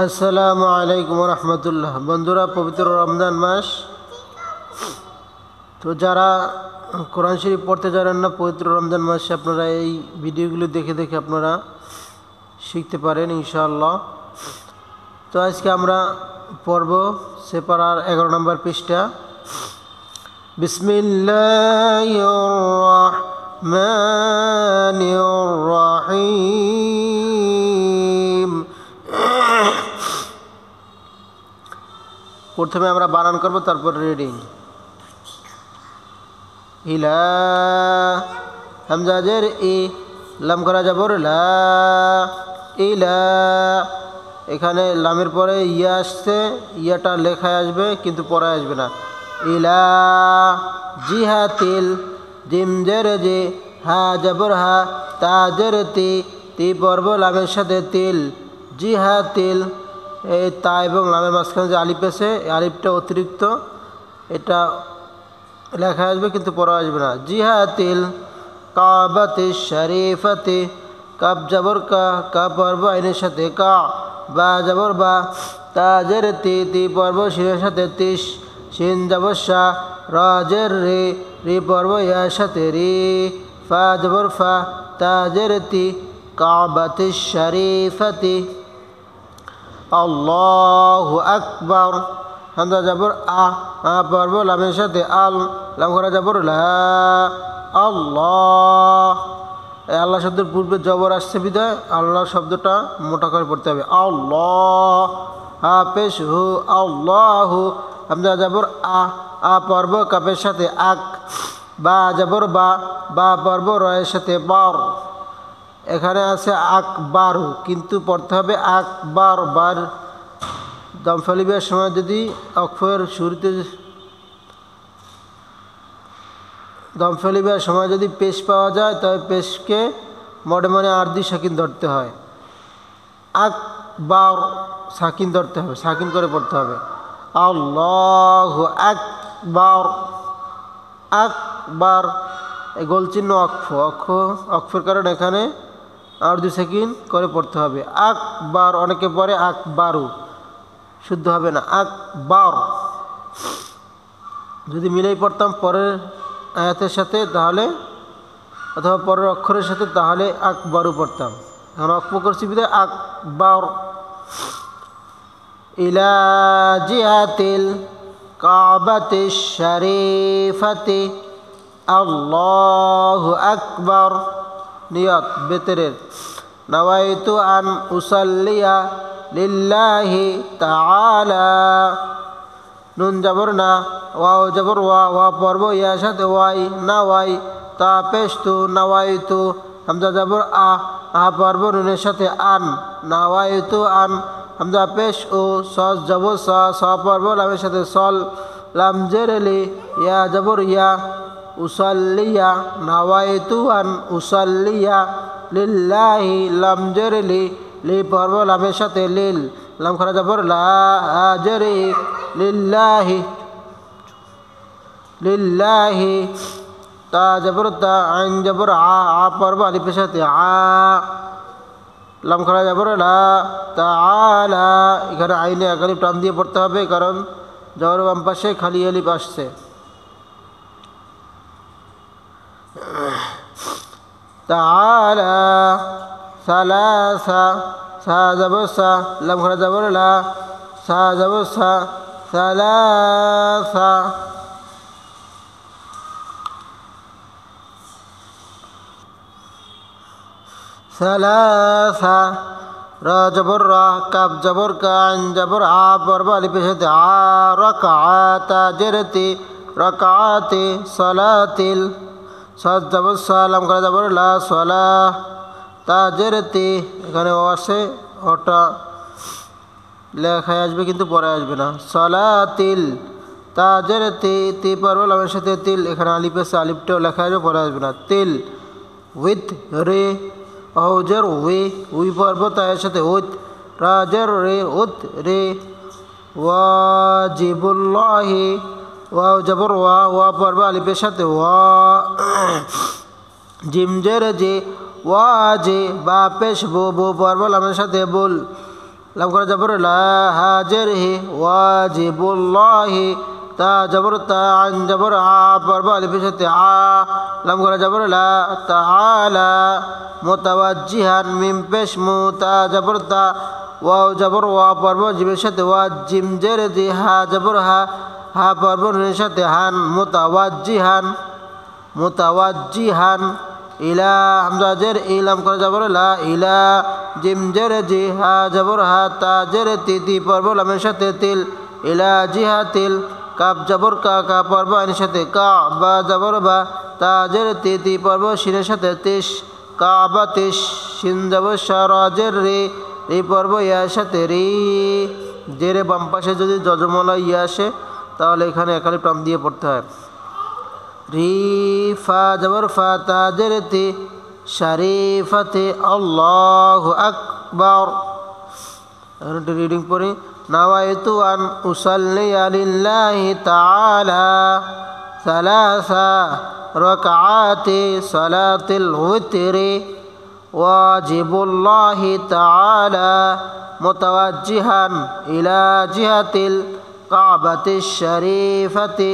আসসালামু আলাইকুম রহমতুল্লাহ। বন্ধুরা, পবিত্র রমজান মাস, তো যারা কোরআন শরীফ পড়তে জানেন না, পবিত্র রমজান মাসে আপনারা এই ভিডিওগুলো দেখে দেখে আপনারা শিখতে পারেন ইনশাআল্লাহ। তো আজকে আমরা পড়ব সেপারার 11 নম্বর পৃষ্ঠা। বিসমিল্লাহির রহমানির রহিম। প্রথমে আমরা বানান করব, তারপর রিডিং। ইলা, হামজা জের ই, লাম করা যাবর লা, ইলা। এখানে লামের পরে ইয়া আসছে, ইয়াটা লেখায় আসবে কিন্তু পরে আসবে না। ইলা জিহাতিল, জিম জের জি, হা যাবর হা, তা জের তি, তি পর্ব লামের সাথে তিল, জিহাতিল। এই তা এবং লামের মাঝখানে যে আলিফ আছে, এই আলিফটা অতিরিক্ত, এটা লেখা আসবে কিন্তু পড়া আসবে না। জিহাতিল কাবাতি শরীফাতি, কাব যাবর কা, কা পর্ব আইনের সাথে কা, বা যাবর বা, তা জের তি, তি পর্ব শিনের সাথে তিস, শিন যাবর শা, রা জের রে, রি পর্ব ইয়ার সাথে রি, ফা যাবর ফা, তা জের তি, কাবাতি শরীফাতি। আল্লাহু আকবার, হামজা যাবর আ, পর্ব লামের সাথে আল, লাম করা যাবর লা, আল্লাহ। এই আল্লাহ শব্দের পূর্বে জবর আসছে বিদায় আল্লাহ শব্দটা মোটা করে পড়তে হবে। আল্লাহ, হা পেশ হু, আল্লাহু, হামজা যাবর আ পর্ব কাপের সাথে আক, বা যাবর বা, বা পর্ব রয়ের সাথে বার। এখানে আছে আকবারু, কিন্তু পড়তে হবে আকবার বার। দম ফেলিবার সময় যদি অক্ষর শুরুতে, দম ফেলিবার সময় যদি পেশ পাওয়া যায়, তবে পেশকে মনে মনে আরদি সাকিন ধরতে হয়। আকবার সাকিন ধরতে হবে, সাকিন করে পড়তে হবে। আল্লাহু আকবার, আকবার। এই গোলচিহ্ন অক্ষর কারণ এখানে আরদি সাকিন করে পড়তে হবে। আকবার, অনেকে পড়ে আকবারু, শুদ্ধ হবে না, আকবার। যদি মিলেই পড়তাম পরের আয়াতের সাথে তাহলে, অথবা পরের অক্ষরের সাথে, তাহলে আকবারু পড়তাম। এখন অক্ষ করছি বিধায় আকবার। ইলা জিহাতিল কাবাতি শরীফাতি, আল্লাহু আকবার। নিয়ত বেতেরের, নাওয়াইতু আন উসাল্লিয়া লিল্লাহি তাআলা। নুন যাবর না, ওয়াও যাবর ওয়া, ওয়া পর্ব ইয়ার সাথে ওয়াই, না ওয়াই, তা পেশতু নাওয়াইতু, হামজা যাবর আ পর্ব নুনের সাথে আন, নাওয়াইতু আন, হামজা পেশ ও, সস যাবর সা, স পর্ব লামের সাথে সল, লাম জের লি, ইয়া যাবর ইয়া, উসাল্লিয়া, নাওয়াইতু আন উসাল্লিয়া লিল্লাহি, লাম জের লি, লি পর্ব লামের সাথে লিল, লাম খারা যাবর লা, জেরি, লিল্লাহি, লিল্লাহি। তা যাবর তা, আইন যাবর আ পর্ব আলিফের সাথে আ, লাম খারা যাবর লা, তাআলা। এখানে আইনে এক আলিফ টান দিয়ে পড়তে হবে, কারণ জবর বাম পাশে খালি আলিফ আসছে। তাআলা, সালাসা, সা যাবর সা, লাম খারা যাবর লা, সা যাবর সা, সালাসা। সালাসা, রা যাবর রা, কাব যাবর কা, আইন যাবর আ পর্ব আলিফের সাথে আ, রাকাআতা জেরতি, রাকাআতি, সালাতিল, সাদ যাবর সা, লাম করা যাবর লা, সলা, তা জেরতি। এখানে ও আসে, ওটা লেখায় আসবে কিন্তু পরে আসবে না। সলাতিল, তা জেরতি, তি পর্ব লামের সাথে তিল, এখানে আলিফ আছে, আলিফটাও লেখা আসবে, পরে আসবে না। তিল, উইথ রে, অজর ওয়ে, উই পর্ব তার সাথে উত, রাজর রে, উত রে। ওয়াজিবুল্লাহি, ওয়াও যাবর ওয়া, ওয়া পর্ব আলিফের সাথে ওয়া, জিম জের জে, ওয়া জে, বা পেশ বো, বো পর্ব লামের সাথে বুল, লাম করা জবর লা হা জের হি ওয়াজিবুল্লাহি তা জবর তা আইন জবর আ পর্ব আলিফের সাথে আ লাম করা জবর লা তাআলা মুতাওয়াজ্জিহান মিম পেশ মু তা জবর তা ওয়াও জবর ওয়া পর্ব জিমের সাথে ওয়া জিম জের জি হা জবর হা হা পর্ব নুনের সাথে হান মুতাওয়াজ্জিহান মুতাওয়াজ্জিহান ইলা হামজা জের ইলাম করা জবর লা ইলা জিম জের জি হা জবর হা তা জের তি তি পর্ব লামের সাথে তিল ইলা জিহাতিল কাপ জবর কা কা পর্ব আইনের সাথে কা বা জবর বা তা জের তি তি পর্ব শিনের সাথে তিস কা বা তিস শিন জবর সারা জের রে এই পর্ব ইয়ার সাথে রি জেরে বাম পাশে যদি যজমলা ইয়া আসে তাহলে এখানে একালি প্রাম দিয়ে পড়তে হয় রি ফা জবর ফা তা জের তি শরীফাতে আল্লাহু আকবার। এখন একটু রিডিং পড়ি নাওয়াইতু আন উসাল্লিয়া লিল্লাহি তাআলা সালাসা রাকাআতি সালাতিল উতরি ওয়াজিবুল্লাহি তাআলা মুতাওয়াজ্জিহান ইলা জিহাতিল কাবাতিশ শরীফাতি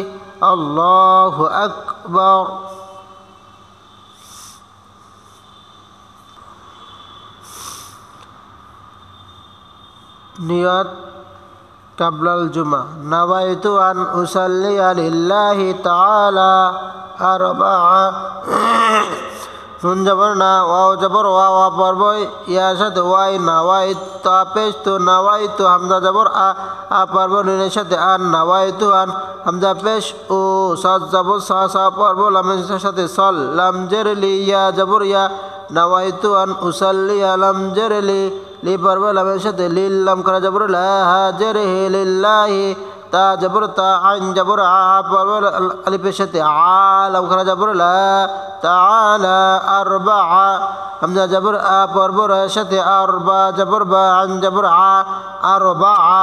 আল্লাহু আকবার। নিয়ত কাবলাল জুমা নাওয়াইতু আন উসাল্লিয়া লিল্লাহি তাআলা আরবা'a নুন জবর না ওয়াও জবর ওয়া ওয়া পর্ব ইয়ার সাথে ওয়াই নাওয়াইত তা পেশ তো নাওয়াইতু হামজা জবর আ পর্ব নুনের সাথে আন নাওয়াইতু আন হামজা পেশ ও সাদ জবর সা সা পর্ব লামের সাথে সল লাম জের লি ইয়া জবর ইয়া নাওয়াইতু আন উসাল্লিয়া লাম জের লি লি পর্ব লামের সাথে লিল লাম করা জবর লা হা জের হি লিল্লাহি তা জবর তা আইন জবর আ পর্ব আলিফের সাথে আ লাম করা জবর লা তাআলা আরবা'a হামজা জবর আ পর্ব র সাথে আরবা জবর বা আইন জবর আ আরবা'a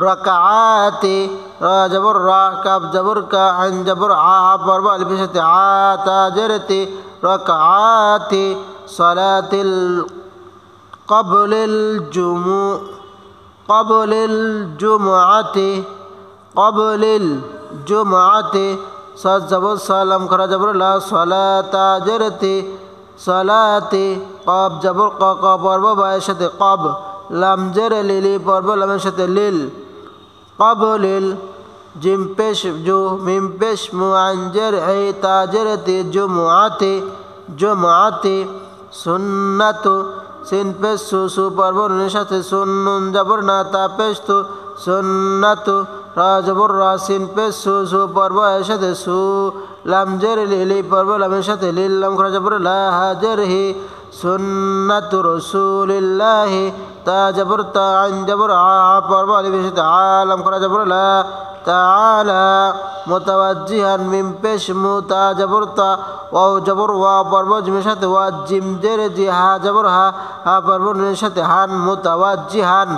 রাকাআতি রা জবর রা কাব জবর কা আইন জবর আ পর্ব আলিফের সাথে আ তা জেরতি রাকাআতি সালাতিল ক্বাবলিল জুমআতি সাদ জবর সালাম খরা জবর লা সালাতা জেরতি সালাতি ক্বাব জবর কা কা পর্ব বায়ের সাথে ক্বাব লাম জের লিলি পর্ব লামের সাথে লিল ক্বাবলিল জিম পেশ জু মিম পেশ মু আইন জের ই তা জেরতি জুমআতি সুন্নাতু সিন পেশ সু সু পর্ব নুনের সাথে সুন নুন জবর না তা পেশ তু সুন্নাতু রা জবর রা সিন পেশ সু সু পর্ব এর সাথে সু লাম জের লিলি পর্ব লামের সাথে লিল লাম খরা জবর লা হা জের হি সুন্নাতু রাসূলিল্লাহি তা জবর তা আইন জবর আ পর্ব আলিফের সাথে আ লাম খরা জবর লা তাআলা মুতাওয়াজ্জিহান মিম পেশ মু তা জবর তা ওয়াও জবর ওয়া পর্ব জিমের সাথে ওয়া জিম জের জি হা জবর হা হা পর্ব নুনের সাথে হান মুতাওয়াজ্জিহান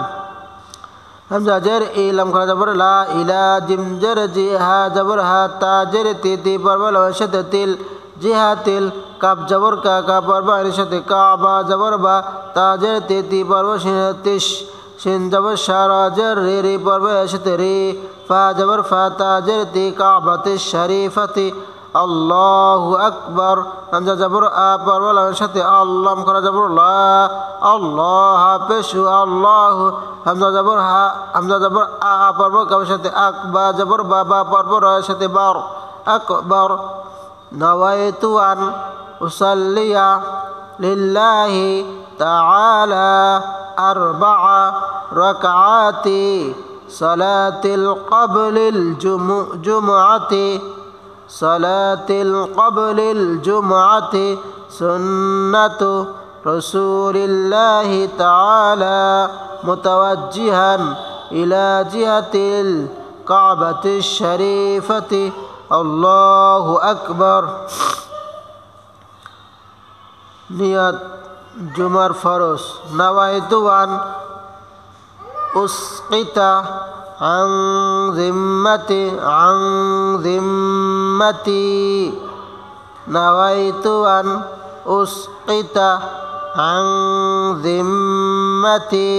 হামজা জের ইলাম খরা জবর লা ইলা জিম জের জি হা জবর হা তা জের তি তি পর্ব লামের সাথে তিল জিহাতিল কাব জবর কা কা পর্ব এর সাথে কাবা জবর বা তা জের তি তি পর্ব তিস শিন জবর সারা জের রে রে পর্ব এর সাথে রে ফা জবর ফা তা জের তি কাবাতিশ শরীফাতি আল্লাহু আকবার হামজা জবর আ পর্ব লামের সাথে আল্লাম করা জবর লা আল্লাহ পেশু আল্লাহ হামজা জবর হা হামজা জবর আ পর্ব কাবের সাথে আকবা জবর বাবা পর্ব র সাথে বার আকবার নাওয়াইতু আন উসাল্লিয়া লিল্লাহি তাআলা আরবা'a রাকাআতি সালাতিল ক্বাবলিল জুমআতি সালাতিল ক্বাবলিল জুমআতি সুন্নাতু রাসূলিল্লাহি তাআলা মুতাওয়াজ্জিহান ইলা জিহাতিল কাবাতিশ শরীফাতি আল্লাহু আকবার। নিয়ত জুমার ফরজ নাওয়াইতু আন উসকিতা আন জিম্মতি নাওয়াইতু আন উসকিতা আন জিম্মতি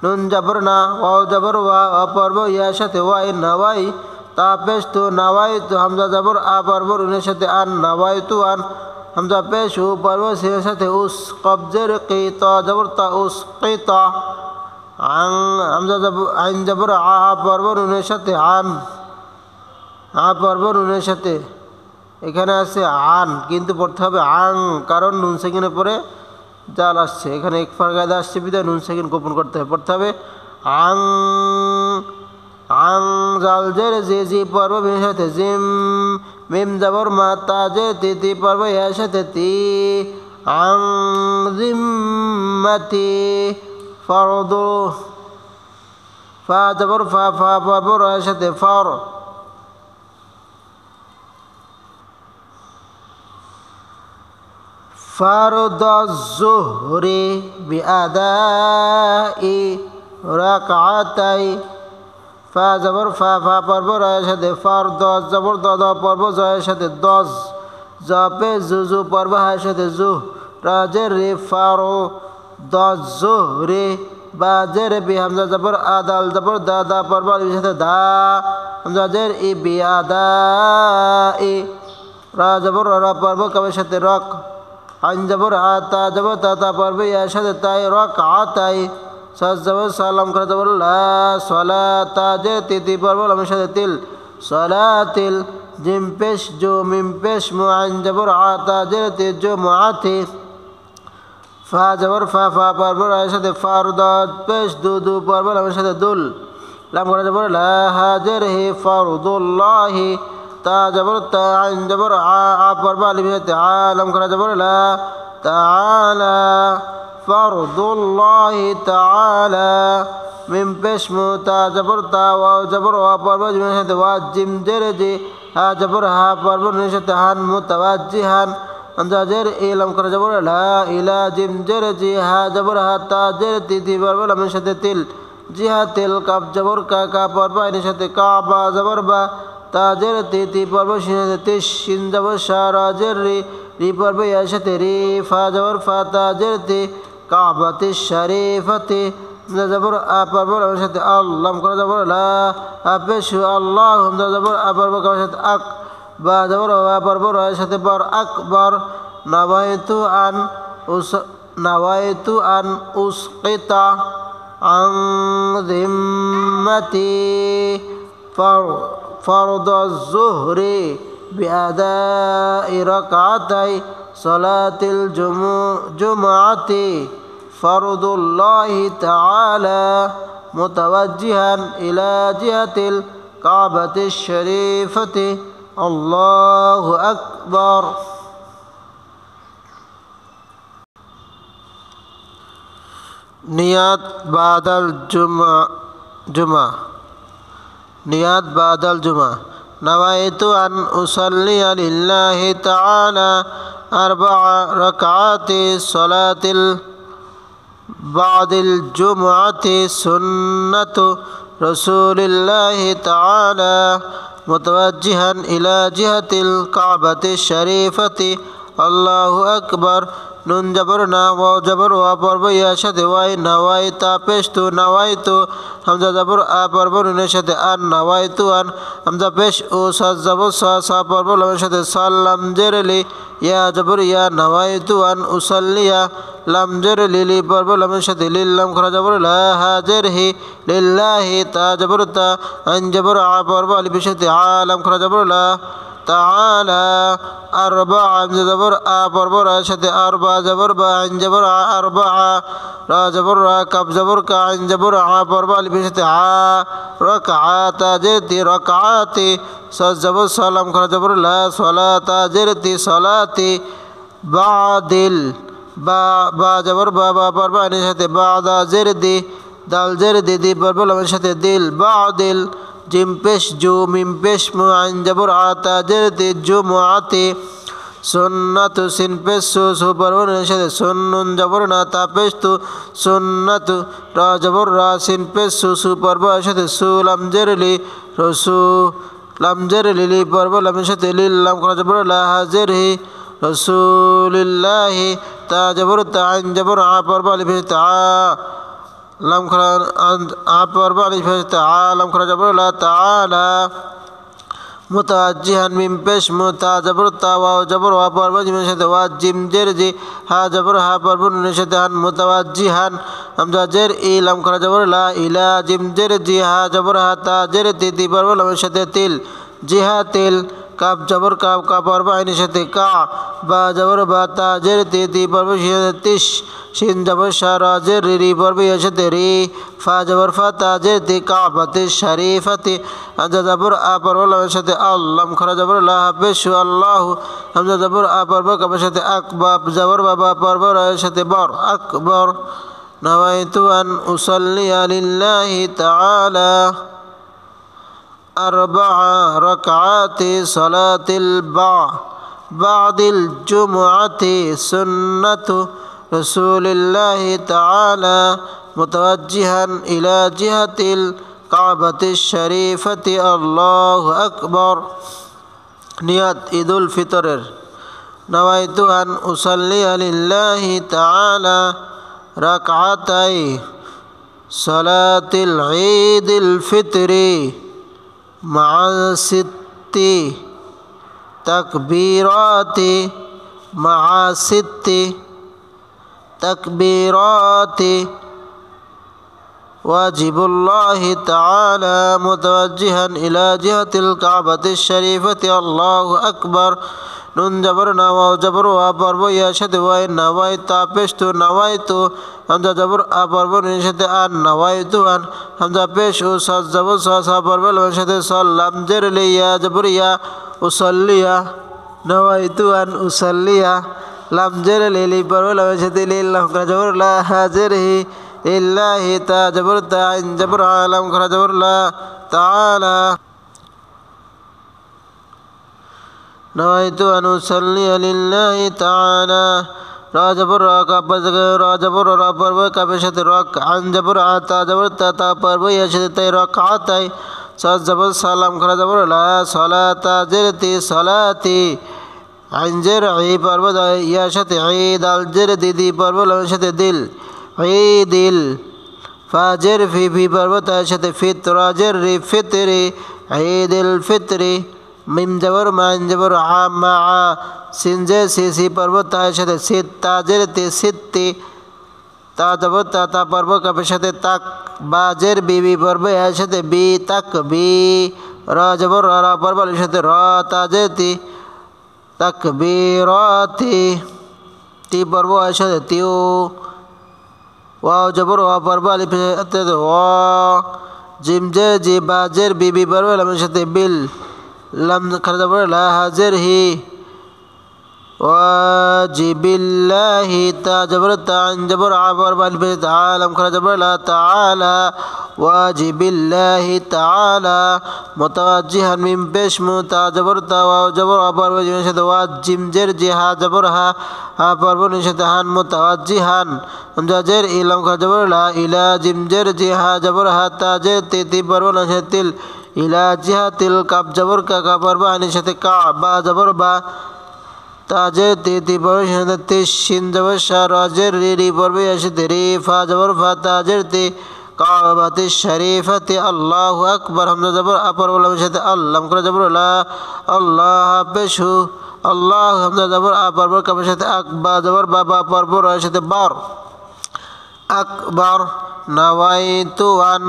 নুন জবর না ওয়াও জবর ওয়া পর্ব ইয়ার সাথে ওয়াই নাওয়াই তা পেশ তু নাওয়াইতু হামজা জবর আ পর্ব নুনের সাথে আন নাওয়াইতু আন হামজা পেশ উ পর্ব সিনের সাথে উস কবজের কি তা জবর তা উস কি তা আং হামজা জবর আইন জবর আ পর্ব নুনের সাথে আন আ পর্ব নুনের সাথে এখানে আছে আন কিন্তু পড়তে হবে আং কারণ নুন সেকেন্ডের পরে জাল আসছে এখানে এক ফারগাদা আসছে বিদায় নুন সেকেন্ড গোপন করতে হবে পড়তে হবে আং আং জাল জের জি পর্ব বিনের সাথে জিম মিম জবর মা তাজে তি পর্ব এর সাথে তি আং জিম্মাতি ফরদু ফা জবর ফা পর্ব এর সাথে ফর فرض الظهر بأداء ركعتي ফা জবর ফা পর্ব রয়ের সাথে ফর দশ জবর দ পর্ব জয়ের সাথে দশ জপে জুজু পর্ব হায়ের সাথে জু রাজের রে ফারো দশ জু রে বাজের বি হামজা জবর আদাল জবর দা পর্ব আলির সাথে দা হামজা জের ই বি আদা ই রা জবর রা পর্ব কবের সাথে রক আইন জবর আতা জবর তা পর্ব ইয়ার সাথে তাই রক আতাই সাজ জবর সালাম করে জবর লা সলাতা যে তি পর্ব লামের সাথে তিল সলাতিল জিম পেশ জো মিম পেশ মু আইন জবর আতা যে তি জো মুআতি ফা জবর ফা পর্ব এর সাথে ফারদাত পেশ দু পর্ব লামের সাথে দুল লাম করে জবর লা হাজর হি ফারদুল্লাহি তা জবর তা আইন জবর আ পর্ব আলিফ সাথে আলাম করে জবর লা তাআলা ফরদুল্লাহি তাআলা মিম পেশ মু তা জবর তা ওয়া জবর ওয়া পর্ব জিমের সাথে ওয়া জিম জের জি হা জবর হা পর্ব নুনের সাথে হান মুতাওয়াজ্জিহান হামজা জের ইলাম করে জবর লা ইলা জিম জের জি হা জবর হা তা জের তি পর্ব লামের সাথে তিল জিহাতিল কাফ জবর কা পর্ব আইনের সাথে কাবা জবর বা তাজের তি পর্ব সিনের সাথে তিস শিন জবর শা রাজের রি পর্ব ইয়ার সাথে রি ফা জবর ফা তাজের তি কাবাতি শরীফতি জবর আ পর্ব লামের সাথে আল্লাহ করা জবর লা পেশু আল্লাহ হামজা জবর আ পর্ব কার সাথে আক বা জবর ওয়া পর্ব এর সাথে বর আকবর নাওয়াইতু আন উসকিতা আন জিম্মতি فرض الظهر بأداء ركعتي صلاة الجمعة فرض الله تعالى متوجها إلى جهة الكعبة الشريفة الله أكبر نيات بعد الجمعة নিয়াত বাদাল জুমা নাওয়াইতু আন উসাল্লিয়া লিল্লাহি তাআলা আরবা'a রাকাতি সালাতিল বাদিল জুমআতি সুন্নাতু রাসূলিল্লাহি তাআলা মুতাওয়াজ্জিহান ইলা জিহাতিল কাবাতিশ শরীফাতি আল্লাহু আকবার নুন জবর না ওয়া জবর ওয়া পর্ব ইয়ার সাথে ওয়াই নাওয়াই তা পেশ তু নাওয়াইতু হামজা জবর আ পর্ব নুনের সাথে আন নাওয়াইতু আন হামজা পেশ ও সাজ জবর সা পর্ব লামের সাথে সাল্লাম জের লি ইয়া জবর ইয়া নাওয়াইতু আন উসাল্লিয়া লাম জের লিলি পর্ব লামের সাথে লিল্লাম খরা জবর লা হাজের হি লিল্লাহি তা জবর তা আন জবর আ পর্ব আলিফের সাথে আলাম খরা জবর লা তাআলা আরবা হামজা জবর আ পর্ব এর সাথে আরবা জবর বা আইন জবর আরবা রা জবর রা কাব জবর কা আইন জবর আ পর্ব আলিফের সাথে আ রাকাতা জেতি রাকাতি সাজ জবর সালাম খরা জবর লা সালাতা জেতি সালাতি বাদিল বা জবর বা পর্ব আইনের সাথে বাদা জের দি দাল জের দি পর্ব লামের সাথে দিল বাদিল জিম পেশ জু মিম পেশ মু আইন জবর আতা জের দি জুমআতি সুন্নাতু সিন পেশ সু পর্বনের সাথে সুন্নুন জবর না তা পেশ তু সুন্নাতু রা জবর রা সিন পেশ সু পর্ব এর সাথে সু লাম জের লি রসু লাম জের লিলি পর্ব লামের সাথে লিল্লাম খরা জবর লা হাজের হি রসুলিল্লাহি তা জবর তা আইন জবর আ পর্ব আলিফ তা লাম খরা আ পর্ব আলিফ তা লাম খরা জবর লা তাআলা মুতাওয়াজ্জিহান মিম পেশ মুতা জবর তা ওয়া জবর ওয়া পর্ব জিমের সাথে ওয়া জিম জের জি হা জবর হা পর্ব নুনের সাথে হান মুতাওয়াজ্জিহান হামজা জের ই লাম খরা জবর লা ইলা জিম জের জি হা জবর হা তা জের তি তি পর্ব লামের সাথে তিল জিহাতিল কাপ জবর কাপ কা পর্ব আইনের সাথে কা বা জবর বা তা জের তি তি পর্ব সাথে তিস শিন জবর শা রা জের রি পর্ব এর সাথে রি ফা জবর ফা তা জের তি কাবাতি শরীফাতি হামজা জবর আ পর্ব লামের সাথে আল লাম খরা জবর লা হাফেশু আল্লাহু হামজা জবর আ পর্ব কাপের সাথে আকবার জবর বাবা পর্ব এর সাথে বর আকবর নাওয়াইতু আন উসাল্লিয়া লিল্লাহি তাআলা أربع ركعات صلاة بعد الجمعة سنة رسول الله تعالى متوجها إلى جهة الكعبة الشريفة الله أكبر নিয়াত ঈদুল ফিতরের নাওয়াইতু আন উসাল্লিয়া লিল্লাহি তাআলা রাকআতাই সালাতিল ঈদিল ফিতরি مع 6 تكبيرات مع 6 تكبيرات واجب الله تعالى متوجها إلى جهة الكعبة الشريفة الله أكبر নুন জবর না ওয়া জবর ওয়া পর্ব ইয়ার সাথে ওয়াই নাওয়াই তা পেশতু নাওয়াইতু হামজা জবর আ পর্ব নুনের সাথে আন নাওয়াইতু আন হামজা পেশ ও সাজ জবর সা পর্ব লামের সাথে সল লাম জের লিয়া জবর ইয়া উসাল্লিয়া নাওয়াইতু আন উসাল্লিয়া লাম জের লিলি পর্ব লামের সাথে লিল লাম খরা জবর লা হাজির হি ইল্লাহি তা জবর তা আইন জবর আলাম খরা জবর লা তাআলা نويت أن أصلي لله تعالى را جبر را کاپ را جبر را پرو کاپشت رک عن جبر عطا جبر تا پرو یشت تی رکعتای صاد جبر سلام خرا جبر لا صلاة جرتی صلاتی عن جرعی پرو یشت عید الجر دی پرو لنشت دل عیدل فاجر فی پرو تشت فطر جر فطری عید الفطری মিম জবর মান জবর আ মা সিন জে সি পর্ব তার সাথে সিত তাজের তে সিত্তি তা জবর তা পর্ব কাপের সাথে তাক বাজের বি পর্ব এর সাথে বি তাক বি রা জবর রা পর্ব এর সাথে র তাজের তি তাকবীরাতি তি পর্ব এর সাথে তিও ওয়া জবর ওয়া পর্ব আলিফ সাথে ওয়া জিম জে জি বাজের বি পর্ব এর সাথে বিল لم خرج لا حاضر هي واجب الله تا جبر تا جبر عبر بالبيت عالم خرج لا تعالى واجب الله تعالى متوجها من بش متا جبر تا جبر عبر وجه واجب جر جها جبرها عبر ونشتهان متوجها جر إلم خرج لا إلى جم جر جها جبرها تاجر تي بر ونشتل ইলা জিহাতিল কাব জবর কা কা পর্ব আইনের সাথে কা বা জবর বা তাজে তি পর্ব সাথে তিস শিন জবর শা রাজের রি পর্ব এর সাথে রি ফা জবর ফা তাজের তি কাবাতি শরীফাতি আল্লাহু আকবার হামজা জবর আ পর্ব লামের সাথে আল্লাম করে জবর লা আল্লাহ হাফেশু আল্লাহ হামজা জবর আ পর্ব কাবের সাথে আকবা জবর বাবা পর্ব এর সাথে বার আকবার নাওয়াইতু আন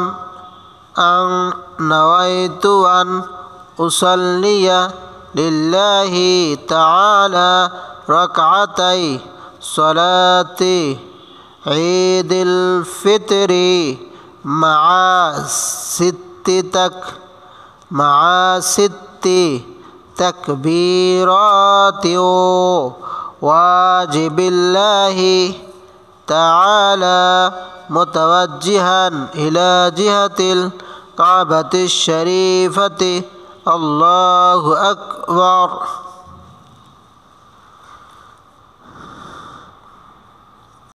نويت أن أصلي لله تعالى ركعتي صلاة عيد الفطر مع ست تكبيرات واجب الله تعالى متوجها إلى جهة الكعبة الشريفة الله أكبر